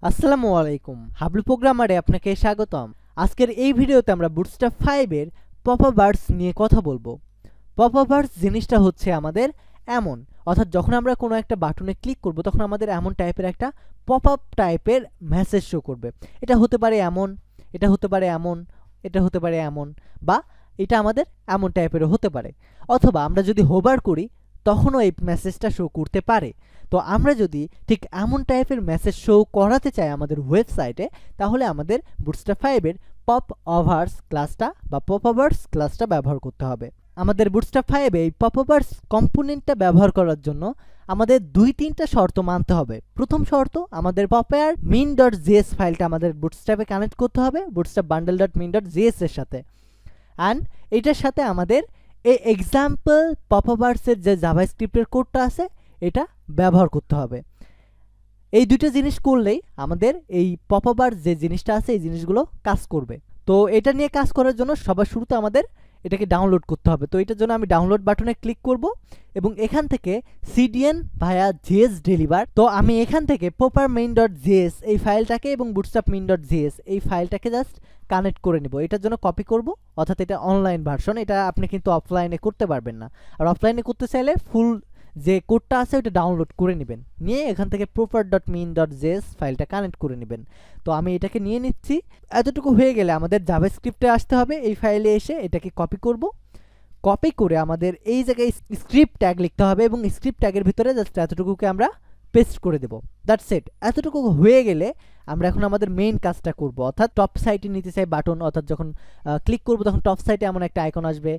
আসসালামু আলাইকুম, হাবলু প্রোগ্রামারে আপনাকে স্বাগতম। আজকের এই ভিডিওতে আমরা বুটস্ট্র্যাপ 5 এর পপআভার্স নিয়ে কথা বলবো। পপআভার্স জিনিসটা হচ্ছে আমাদের এমন, অর্থাৎ যখন আমরা কোনো একটা বাটনে ক্লিক করব তখন আমাদের এমন টাইপের একটা পপআপ টাইপের মেসেজ শো করবে। এটা হতে পারে এমন, এটা হতে পারে এমন, এটা হতে পারে এমন, বা এটা আমাদের এমন টাইপেরও হতে পারে। অথবা আমরা যদি হোভার করি তখনও এই মেসেজটা শো করতে পারে। তো আমরা যদি ঠিক এমন টাইপের মেসেজ শো করাতে চাই আমাদের ওয়েবসাইটে, তাহলে আমাদের বুটস্ট্র্যাপ 5 এর পপআভার্স ক্লাসটা বা পপআভার্স ক্লাসটা ব্যবহার করতে হবে। আমাদের বুটস্ট্র্যাপ 5 এ এই পপআভার্স কম্পোনেন্টটা ব্যবহার করার জন্য আমাদের 2-3টা শর্ত মানতে হবে। প্রথম শর্ত, আমাদের পপআর min.js ফাইলটা আমাদের বুটস্ট্র্যাপে কানেক্ট করতে হবে বুটস্ট্র্যাপ bundle.min.js এর সাথে। অ্যান্ড এটার সাথে আমাদের এই এক্সাম্পল পপআভার্সের যে জাভাস্ক্রিপ্টের কোডটা আছে এটা ব্যবহার করতে হবে। এই দুটো জিনিস করলেই আমাদের এই পপআভার যে জিনিসটা আছে এই জিনিসগুলো কাজ করবে। তো এটা নিয়ে কাজ করার জন্য সবার শুরুতে আমাদের এটাকে ডাউনলোড করতে হবে। তো এটার জন্য আমি ডাউনলোড বাটনে ক্লিক করব এবং এখান থেকে cdn ভায়া js ডেলিভার। তো আমি এখান থেকে popper.main.js এই ফাইলটাকে এবং bootstrap.main.js এই ফাইলটাকে জাস্ট কানেক্ট করে নেব। এটার জন্য কপি করব, অর্থাৎ এটা অনলাইন ভার্সন, এটা আপনি কিন্তু অফলাইনে করতে পারবেন না। আর অফলাইনে করতে চাইলে ফুল যে কোডটা আছে ওটা ডাউনলোড করে নেবেন, নিয়ে এখান থেকে proper.main.js ফাইলটা কানেক্ট করে নেবেন। তো আমি এটাকে নিয়ে নিচ্ছি। এতটুকু হয়ে গেলে আমাদের জাভাস্ক্রিপ্টে আসতে হবে। এই ফাইলে এসে এটাকে কপি করব, কপি করে আমাদের এই জায়গায় স্ক্রিপ্ট ট্যাগ লিখতে হবে এবং স্ক্রিপ্ট ট্যাগের ভিতরে জাস্ট এতটুকুকে আমরা পেস্ট করে দেব। That's it. এতটুকু হয়ে গেলে আমরা এখন আমাদের মেইন কাজটা করব, অর্থাৎ টপ সাইটে নিতে চাই বাটন, অর্থাৎ যখন ক্লিক করব তখন টপ সাইটে এমন একটা আইকন আসবে,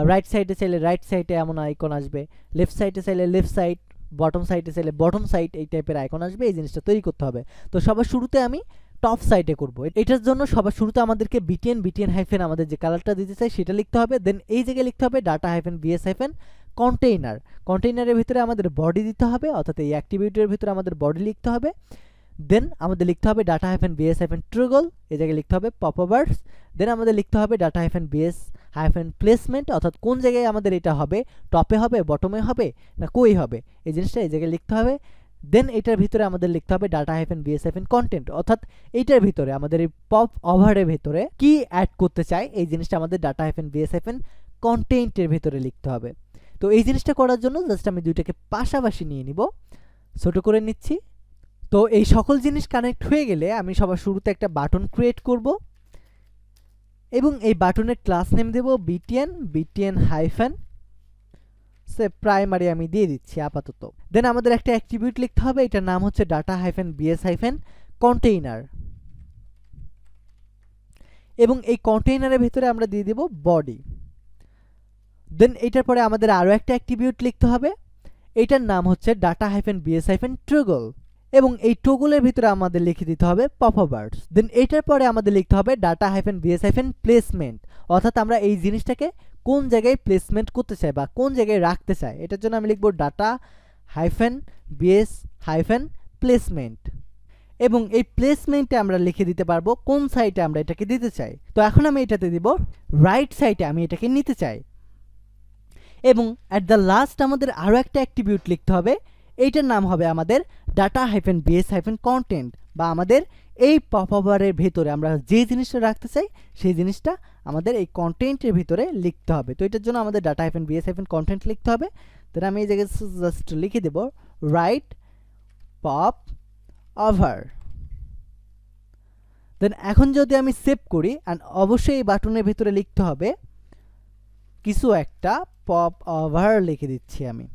রাইট সাইডে চাইলে রাইট সাইডে এমন আইকন আসবে, লেফট সাইডে চাইলে লেফট সাইড, বটম সাইডে চাইলে বটম সাইড, এই টাইপের আইকন আসবে। এই জিনিসটা তৈরি করতে হবে। তো সবার শুরুতে আমি টপ সাইডে করব। এটার জন্য সবার শুরুতে আমাদেরকে বিটিএন হাইফেন আমাদের যে কালারটা দিতে চাই সেটা লিখতে হবে। দেন এই জায়গায় লিখতে হবে data hyphen BS hyphen container. কন্টেইনারের ভিতরে আমাদের বডি দিতে হবে, অর্থাৎ এই অ্যাক্টিভিটির ভিতরে আমাদের বডি লিখতে হবে। দেন আমাদের লিখতে হবে ডাটা হাইফেন বিএস হাইফেন ট্রিগল, এই জায়গায় লিখতে হবে পপআভার্স। দেন আমাদের লিখতে হবে data hyphen BS hyphen placement, অর্থাৎ কোন জায়গায় আমাদের এটা হবে, টপে হবে, বটমে হবে না কই হবে, এই জিনিসটা এই জায়গায় লিখতে হবে। দেন এটার ভিতরে আমাদের লিখতে হবে data hyphen BS hyphen content, অর্থাৎ এইটার ভিতরে আমাদের এই পপ ওভারের ভিতরে কি অ্যাড করতে চাই এই জিনিসটা আমাদের ডাটা হাইফেন বিএস হাইফেন কন্টেন্টের ভিতরে লিখতে হবে। তো এই জিনিসটা করার জন্য জাস্ট আমি দুইটাকে পাশাপাশি নিয়ে নিব, ছোট করে নিচ্ছি। তো এই সকল জিনিস কানেক্ট হয়ে গেলে আমি সবার শুরুতে একটা বাটন ক্রিয়েট করব এবং এই বাটনের ক্লাস নেম দেব বিটিএন হাইফেন সে প্রাইমারি আমি দিয়ে দিচ্ছি আপাতত। দেন আমাদের একটা অ্যাট্রিবিউট লিখতে হবে, এটার নাম হচ্ছে data hyphen BS hyphen container এবং এই কন্টেইনারের ভিতরে আমরা দিয়ে দেব বডি। দেন এটার পরে আমাদের আরও একটা অ্যাট্রিবিউট লিখতে হবে, এটার নাম হচ্ছে ডাটা হাইফেন বিএস হাইফেন ট্রিগল এবং এই টগলের ভিতরে আমাদের লিখে দিতে হবে পপআভার্স। দেন এটার পরে আমাদের লিখতে হবে data hyphen BS hyphen placement, অর্থাৎ আমরা এই জিনিসটাকে কোন জায়গায় প্লেসমেন্ট করতে চাই বা কোন জায়গায় রাখতে চাই। এটার জন্য আমি লিখব data hyphen BS hyphen placement এবং এই প্লেসমেন্টে আমরা লিখে দিতে পারবো কোন সাইটে আমরা এটাকে দিতে চাই। তো এখন আমি এটাতে দিব রাইট সাইটে আমি এটাকে নিতে চাই। এবং অ্যাট দ্য লাস্ট আমাদের আরও একটা অ্যাট্রিবিউট লিখতে হবে, এইটার নাম হবে আমাদের data hyphen BS hyphen content, বা আমাদের এই পপআভারের ভেতরে আমরা যে জিনিসটা রাখতে চাই সেই জিনিসটা আমাদের এই কন্টেন্টের ভিতরে লিখতে হবে। তো এটার জন্য আমাদের data hyphen BS hyphen content লিখতে হবে। তাহলে আমি এই জায়গায় জাস্ট লিখে দেব রাইট পপ ওভার। দেন এখন যদি আমি সেভ করি, অ্যান্ড অবশ্যই এই বাটনের ভিতরে লিখতে হবে কিছু একটা পপ ওভার লিখে দিচ্ছি আমি।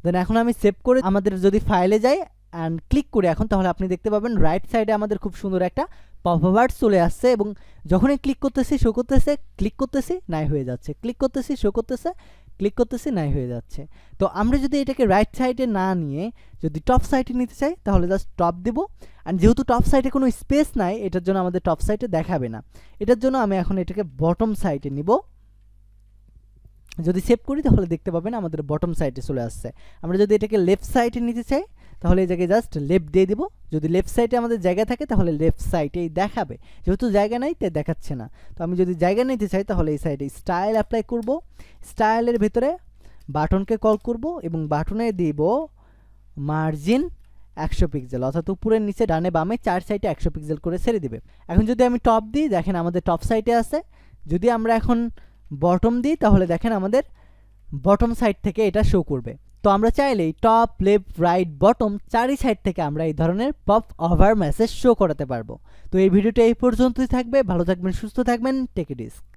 দেন এখন আমি সেভ করে আমাদের যদি ফাইলে যাই অ্যান্ড ক্লিক করি এখন, তাহলে আপনি দেখতে পাবেন রাইট সাইডে আমাদের খুব সুন্দর একটা পপআভার্স চলে আসছে এবং যখনই ক্লিক করতেছি শো করতেছে, ক্লিক করতেছি নাই হয়ে যাচ্ছে, ক্লিক করতেছি শো করতেছে, ক্লিক করতেছি নাই হয়ে যাচ্ছে। তো আমরা যদি এটাকে রাইট সাইডে না নিয়ে যদি টপ সাইডে নিতে চাই তাহলে জাস্ট টপ দেব। অ্যান্ড যেহেতু টপ সাইডে কোনো স্পেস নাই এটার জন্য আমাদের টপ সাইডে দেখাবে না, এটার জন্য আমি এখন এটাকে বটম সাইডে নিব। যদি সেভ করি তাহলে দেখতে পাবেন আমাদের বটম সাইডে চলে আসছে। আমরা যদি এটাকে লেফট সাইডে নিতে চাই তাহলে এই জায়গায় জাস্ট লেফট দিয়ে দিব। যদি লেফট সাইডে আমাদের জায়গা থাকে তাহলে লেফট সাইডেই দেখাবে, যেহেতু জায়গা নাই তাই দেখাচ্ছে না। তো আমি যদি জায়গা নিতে চাই তাহলে এই সাইডে স্টাইল অ্যাপ্লাই করব, স্টাইলের ভেতরে বাটনকে কল করব এবং বাটনে দিব মার্জিন 100 পিক্সেল, অর্থাৎ উপরের নিচে ডানে বামে 4 সাইডে 100 পিক্সেল করে ছেড়ে দিবে। এখন যদি আমি টপ দিই, দেখেন আমাদের টপ সাইডে আছে। যদি আমরা এখন বটম দিই, তাহলে দেখেন আমাদের বটম সাইড থেকে এটা শো করবে। তো আমরা চাইলেই টপ, লেফট, রাইট, বটম 4ই সাইড থেকে আমরা এই ধরনের পপ ওভার মেসেজ শো করাতে পারবো। তো এই ভিডিওটা এই পর্যন্তই থাকবে। ভালো থাকবেন, সুস্থ থাকবেন, টেক ইট ইজি।